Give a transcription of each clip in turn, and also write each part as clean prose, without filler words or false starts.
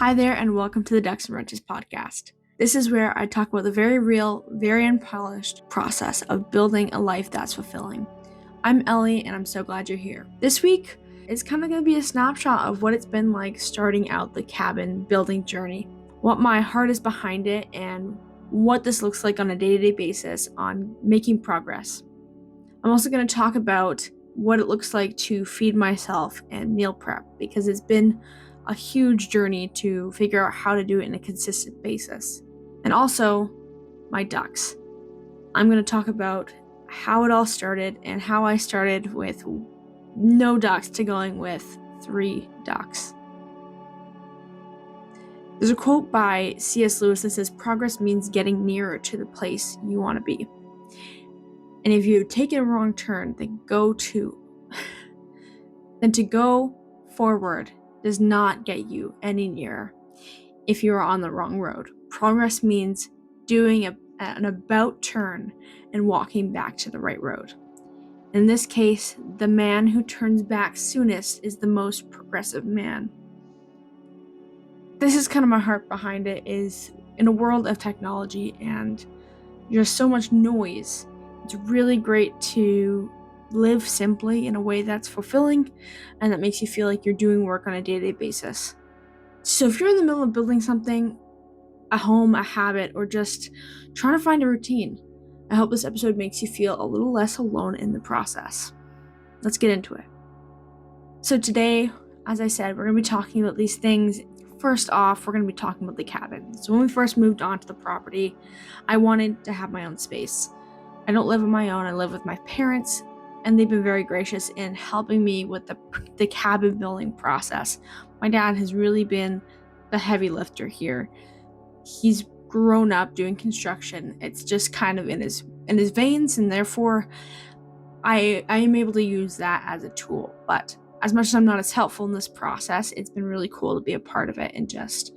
Hi there, and welcome to the Ducks and Wrenches podcast. This is where I talk about the very real, very unpolished process of building a life that's fulfilling. I'm Ellie, and I'm so glad you're here. This week is kind of going to be a snapshot of what it's been like starting out the cabin building journey, what my heart is behind it, and what this looks like on a day-to-day basis on making progress. I'm also going to talk about what it looks like to feed myself and meal prep, because it's been a huge journey to figure out how to do it in a consistent basis. And also, my ducks. I'm going to talk about how it all started and how I started with no ducks to going with 3 ducks. There's a quote by C.S. Lewis that says, "Progress means getting nearer to the place you want to be." And if you take a wrong turn, then to go forward does not get you any nearer if you are on the wrong road. Progress means doing an about turn and walking back to the right road. In this case, the man who turns back soonest is the most progressive man. This is kind of my heart behind it, is in a world of technology and there's so much noise, it's really great to live simply in a way that's fulfilling and that makes you feel like you're doing work on a day-to-day basis. So if you're in the middle of building something, a home, a habit, or just trying to find a routine, I hope this episode makes you feel a little less alone in the process. Let's get into it. So today, as I said, we're going to be talking about these things. First off, we're going to be talking about the cabin. So when we first moved onto the property, I wanted to have my own space. I don't live on my own. I live with my parents, and they've been very gracious in helping me with the cabin building process. My dad has really been the heavy lifter here. He's grown up doing construction. It's just kind of in his veins, and therefore I am able to use that as a tool. But as much as I'm not as helpful in this process, it's been really cool to be a part of it and just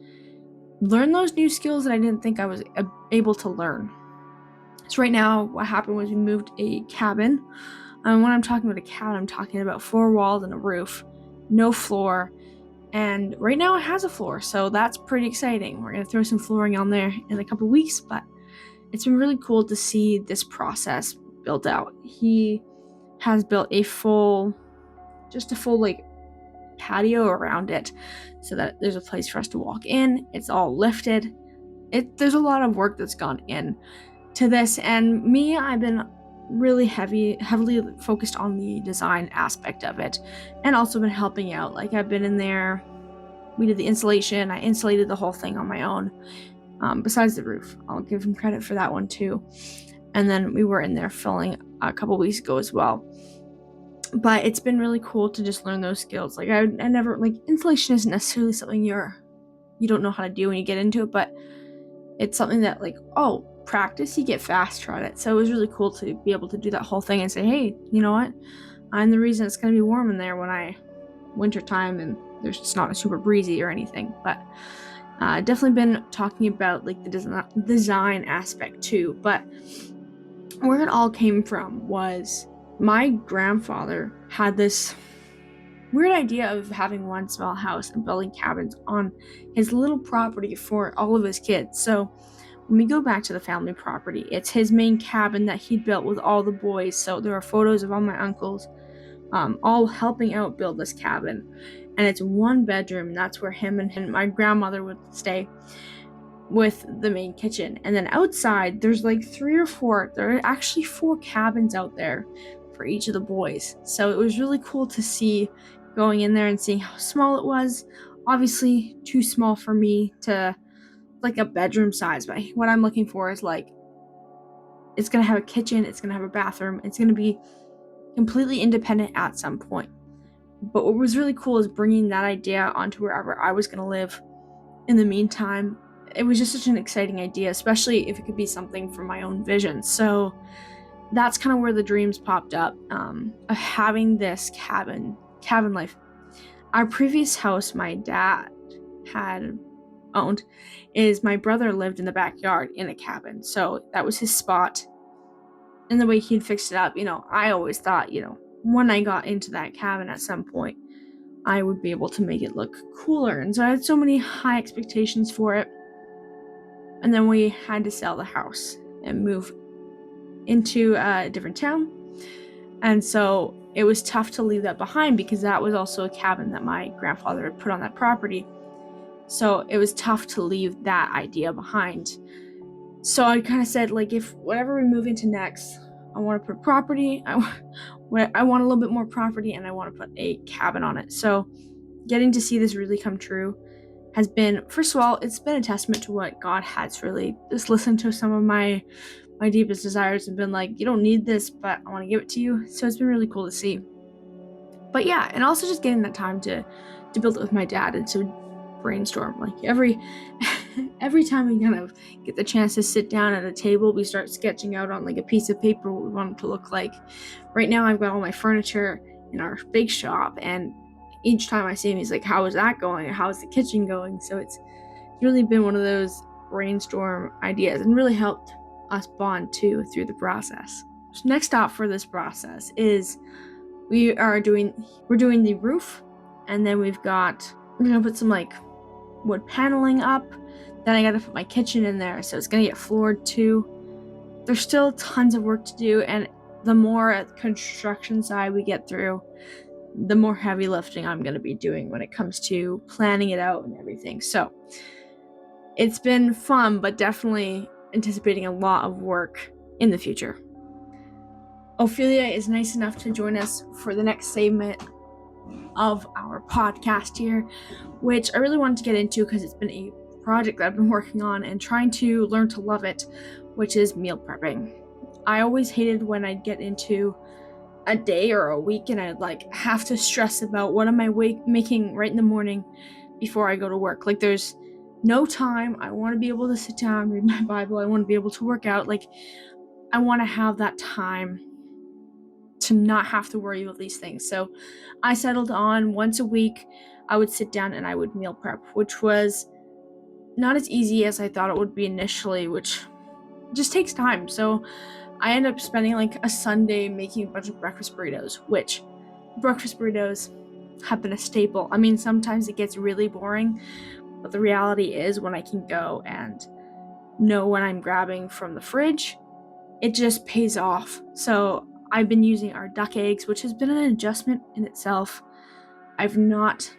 learn those new skills that I didn't think I was able to learn. So right now, what happened was we moved a cabin. When I'm talking about a cabin, I'm talking about 4 walls and a roof, no floor. And right now it has a floor, so that's pretty exciting. We're going to throw some flooring on there in a couple weeks, but it's been really cool to see this process built out. He has built a full like patio around it so that there's a place for us to walk in. It's all lifted. There's a lot of work that's gone in to this, and me, I've been really heavily focused on the design aspect of it, and also been helping out. Like, I've been in there, we did the insulation, I insulated the whole thing on my own, besides the roof. I'll give him credit for that one too. And then we were in there filling a couple weeks ago as well. But it's been really cool to just learn those skills. Like, I never, like, insulation isn't necessarily something you don't know how to do when you get into it, but it's something that, like, practice, you get faster at it. So it was really cool to be able to do that whole thing and say, hey, you know what? I'm the reason it's going to be warm in there when winter time and it's not super breezy or anything. But definitely been talking about, like, the design aspect too. But where it all came from was my grandfather had this weird idea of having one small house and building cabins on his little property for all of his kids. So when we go back to the family property, it's his main cabin that he built with all the boys. So there are photos of all my uncles all helping out build this cabin. And it's 1 bedroom. That's where him and my grandmother would stay, with the main kitchen. And then outside, there's like 3 or 4. There are actually 4 cabins out there for each of the boys. So it was really cool to see going in there and seeing how small it was. Obviously, too small for me to like a bedroom size, but what I'm looking for is, like, it's gonna have a kitchen, it's gonna have a bathroom, it's gonna be completely independent at some point. But what was really cool is bringing that idea onto wherever I was gonna live in the meantime. It was just such an exciting idea, especially if it could be something from my own vision. So that's kind of where the dreams popped up, of having this cabin life. Our previous house my dad had owned is my brother lived in the backyard in a cabin, so that was his spot. And the way he'd fixed it up, I always thought, when I got into that cabin at some point, I would be able to make it look cooler. And so I had so many high expectations for it. And then we had to sell the house and move into a different town. And so it was tough to leave that behind because that was also a cabin that my grandfather had put on that property. So it was tough to leave that idea behind. So I kind of said, like, if whatever we move into next, I want to put property, I want a little bit more property, and I want to put a cabin on it. So getting to see this really come true has been, first of all, it's been a testament to what God has really just listened to some of my deepest desires and been like, you don't need this, but I want to give it to you. So it's been really cool to see. But yeah, and also just getting that time to build it with my dad and to brainstorm. Like every time we kind of get the chance to sit down at a table, we start sketching out on like a piece of paper what we want it to look like. Right now I've got all my furniture in our bake shop, and each time I see him, he's like, how is that going? How is the kitchen going? So it's really been one of those brainstorm ideas and really helped us bond too through the process. So next stop for this process is we're doing the roof, and then we're gonna put some like wood paneling up. Then I gotta put my kitchen in there, so it's gonna get floored too. There's still tons of work to do, and the more construction side we get through, the more heavy lifting I'm gonna be doing when it comes to planning it out and everything. So it's been fun, but definitely anticipating a lot of work in the future. Ophelia is nice enough to join us for the next segment of our podcast here, which I really wanted to get into because it's been a project that I've been working on and trying to learn to love it, which is meal prepping. I always hated when I'd get into a day or a week and I'd like have to stress about what am I making right in the morning before I go to work. Like there's no time. I want to be able to sit down, read my Bible. I want to be able to work out. Like I want to have that time to not have to worry about these things. So I settled on once a week I would sit down and I would meal prep, which was not as easy as I thought it would be initially, which just takes time. So I ended up spending like a Sunday making a bunch of breakfast burritos, which breakfast burritos have been a staple. I mean, sometimes it gets really boring, but the reality is when I can go and know when I'm grabbing from the fridge, it just pays off. So I've been using our duck eggs, which has been an adjustment in itself. I've not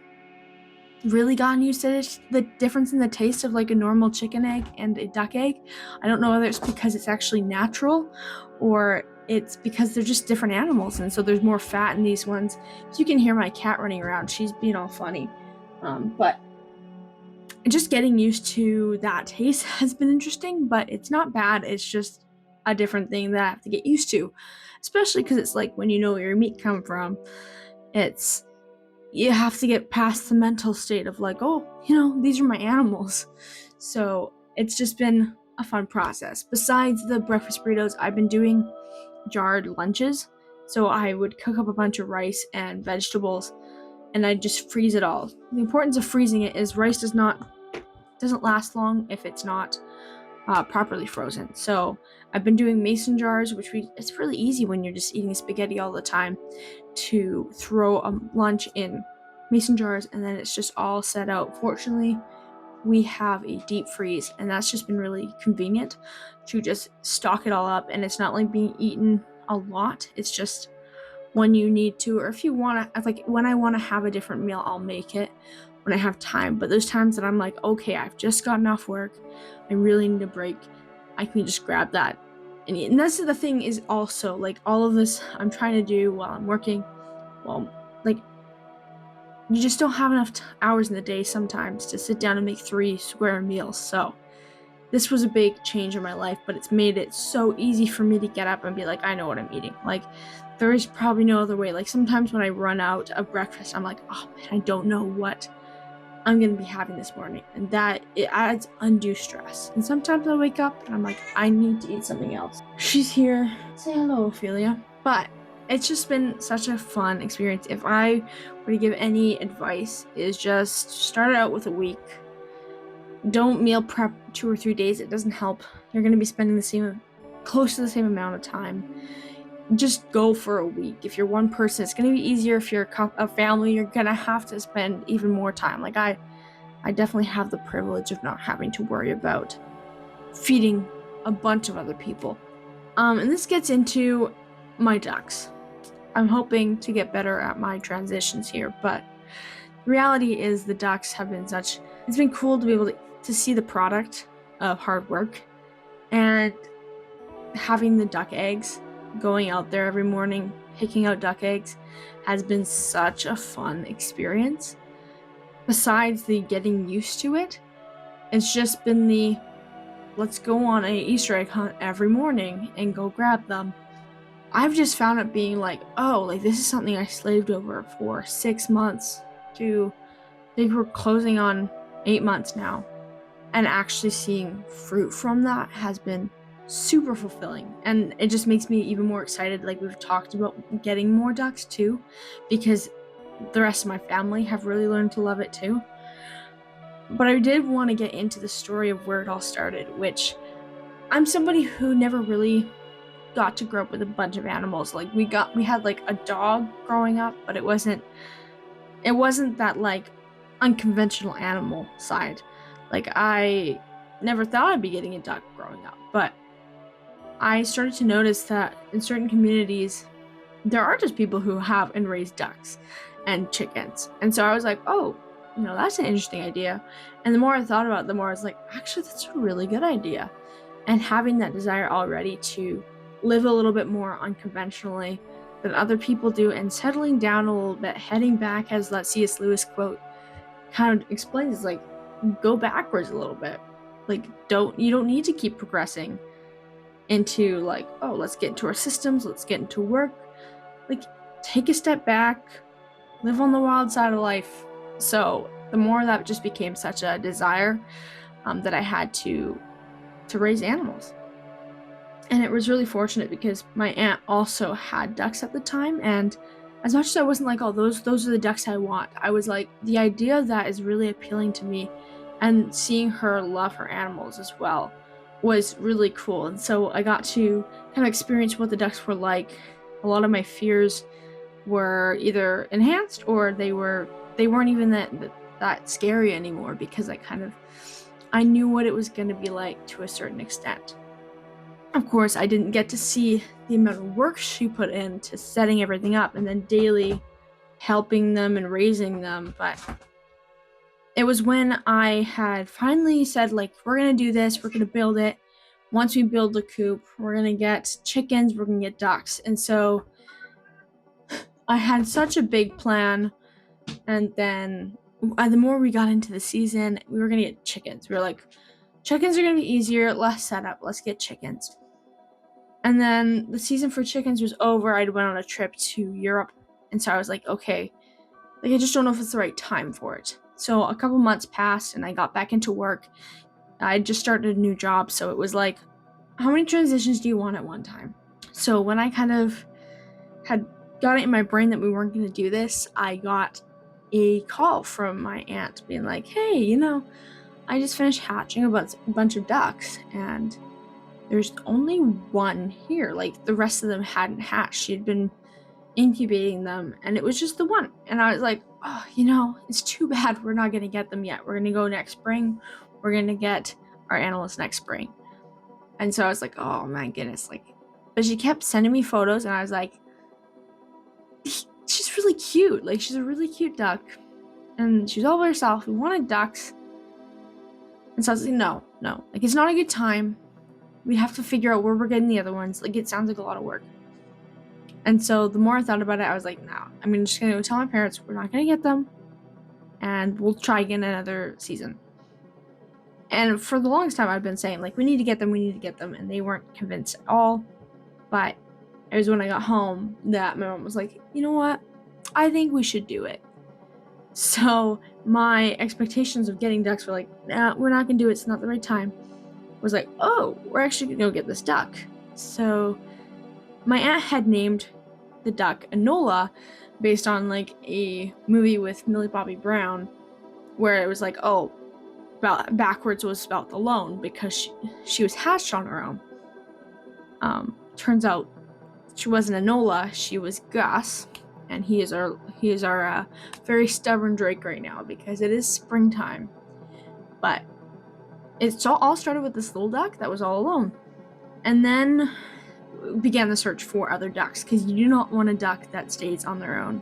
really gotten used to the difference in the taste of like a normal chicken egg and a duck egg. I don't know whether it's because it's actually natural or it's because they're just different animals, and so there's more fat in these ones. So you can hear my cat running around. She's being all funny. But just getting used to that taste has been interesting, but it's not bad. It's just a different thing that I have to get used to, especially because it's like when you know where your meat come from, you have to get past the mental state of like, oh, these are my animals. So it's just been a fun process. Besides the breakfast burritos, I've been doing jarred lunches. So I would cook up a bunch of rice and vegetables and I just freeze it all. The importance of freezing it is rice doesn't last long if it's not properly frozen. So I've been doing mason jars, it's really easy when you're just eating spaghetti all the time to throw a lunch in mason jars, and then it's just all set out. Fortunately, we have a deep freeze, and that's just been really convenient to just stock it all up, and it's not like being eaten a lot. It's just when you need to, or if you want to, like when I want to have a different meal, I'll make it when I have time. But those times that I'm like, okay, I've just gotten off work, I really need a break, I can just grab that and eat. And that's the thing is also like all of this I'm trying to do while I'm working. Well, like you just don't have enough hours in the day sometimes to sit down and make 3 square meals. So this was a big change in my life, but it's made it so easy for me to get up and be like, I know what I'm eating. Like there is probably no other way. Like sometimes when I run out of breakfast, I'm like, oh man, I don't know what I'm going to be having this morning. And that, it adds undue stress. And sometimes I wake up and I'm like, I need to eat something else. She's here. Say hello, Ophelia. But it's just been such a fun experience. If I were to give any advice, is just start out with a week. Don't meal prep 2 or 3 days. It doesn't help. You're going to be spending close to the same amount of time. just go for a week. If you're one person, it's going to be easier. If you're a family, you're going to have to spend even more time. Like I definitely have the privilege of not having to worry about feeding a bunch of other people. And this gets into my ducks. I'm hoping to get better at my transitions here, but the reality is the ducks have been it's been cool to be able to see the product of hard work, and having the duck eggs, going out there every morning, picking out duck eggs, has been such a fun experience. Besides the getting used to it, it's just been the let's go on a Easter egg hunt every morning and go grab them. I've just found it being like, oh, like this is something I slaved over for 6 months to, I think we're closing on 8 months now. And actually seeing fruit from that has been super fulfilling. And it just makes me even more excited. Like we've talked about getting more ducks too, because the rest of my family have really learned to love it too. But I did want to get into the story of where it all started, which I'm somebody who never really got to grow up with a bunch of animals. Like we had like a dog growing up, but it wasn't that like unconventional animal side. Like I never thought I'd be getting a duck growing up, but I started to notice that in certain communities there are just people who have and raise ducks and chickens. And so I was like, oh, that's an interesting idea. And the more I thought about it, the more I was like, actually, that's a really good idea. And having that desire already to live a little bit more unconventionally than other people do, and settling down a little bit, heading back, as that C.S. Lewis quote kind of explains, like, go backwards a little bit. Like, you don't need to keep progressing into like, oh, let's get into our systems, let's get into work. Like, take a step back, live on the wild side of life. So the more that just became such a desire, that I had to raise animals. And it was really fortunate because my aunt also had ducks at the time, and as much as I wasn't like, oh, those are the ducks I want, I was like, the idea of that is really appealing to me, and seeing her love her animals as well was really cool. And so I got to kind of experience what the ducks were like. A lot of my fears were either enhanced, or they weren't even that scary anymore, because I knew what it was going to be like to a certain extent. Of course, I didn't get to see the amount of work she put into setting everything up and then daily helping them and raising them, but it was when I had finally said, like, we're going to do this, we're going to build it. Once we build the coop, we're going to get chickens, we're going to get ducks. And so I had such a big plan, and then the more we got into the season, we were going to get chickens. We were like, chickens are going to be easier, less setup, let's get chickens. And then the season for chickens was over. I went on a trip to Europe, and so I was like, okay, like I just don't know if it's the right time for it. So a couple months passed, and I got back into work. I just started a new job, so it was like, how many transitions do you want at one time? So when I kind of had got it in my brain that we weren't going to do this, I got a call from my aunt being like, hey, I just finished hatching a bunch of ducks, and there's only one here. Like, the rest of them hadn't hatched. She had been incubating them, and it was just the one. And I was like, oh, it's too bad we're not going to get them yet. We're going to go next spring. We're going to get our animals next spring. And so I was like, oh my goodness. Like, but she kept sending me photos, and I was like, she's really cute. Like, she's a really cute duck. And she's all by herself. We wanted ducks. And so I was like, no. Like, it's not a good time. We have to figure out where we're getting the other ones. Like, it sounds like a lot of work. And so the more I thought about it, I was like, no, I'm just going to go tell my parents we're not going to get them, and we'll try again another season. And for the longest time, I've been saying, like, we need to get them, and they weren't convinced at all. But it was when I got home that my mom was like, you know what? I think we should do it. So my expectations of getting ducks were like, nah, we're not going to do it. It's not the right time. Was like, oh, we're actually going to go get this duck. So my aunt had named the duck Enola based on like a movie with Millie Bobby Brown, where it was like, oh, backwards was spelled alone because she was hatched on her own. Turns out she wasn't Enola, she was Gus, and he is our very stubborn Drake right now because it is springtime. But it all started with this little duck that was all alone, and then began the search for other ducks because you do not want a duck that stays on their own.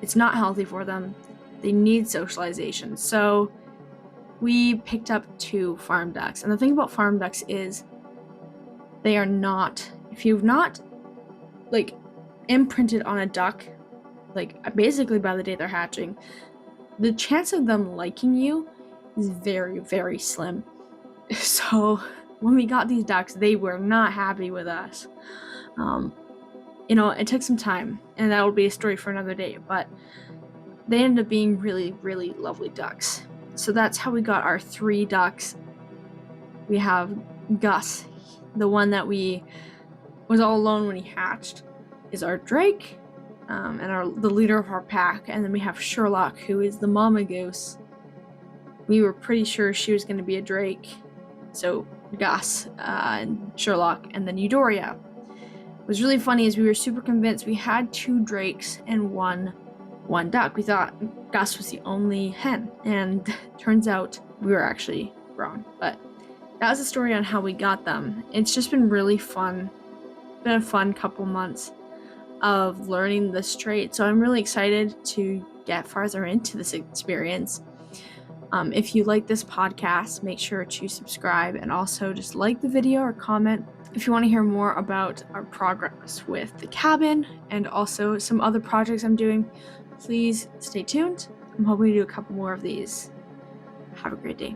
It's not healthy for them. They need socialization. So we picked up 2 farm ducks. And the thing about farm ducks is they are not, if you've not like imprinted on a duck, like basically by the day they're hatching, the chance of them liking you is very, very slim. So when we got these ducks, they were not happy with us. It took some time, and that will be a story for another day, but they ended up being really, really lovely ducks. So that's how we got our 3 ducks. We have Gus, the one that was all alone when he hatched, is our Drake, and the leader of our pack. And then we have Sherlock, who is the mama goose. We were pretty sure she was going to be a Drake, so Gus, and Sherlock, and then Eudora. What was really funny is we were super convinced we had 2 Drakes and one duck. We thought Gus was the only hen, and turns out we were actually wrong. But that was the story on how we got them. It's just been really fun. It's been a fun couple months of learning this trait, so I'm really excited to get farther into this experience. If you like this podcast, make sure to subscribe, and also just like the video or comment if you want to hear more about our progress with the cabin and also some other projects I'm doing. Please stay tuned. I'm hoping to do a couple more of these. Have a great day.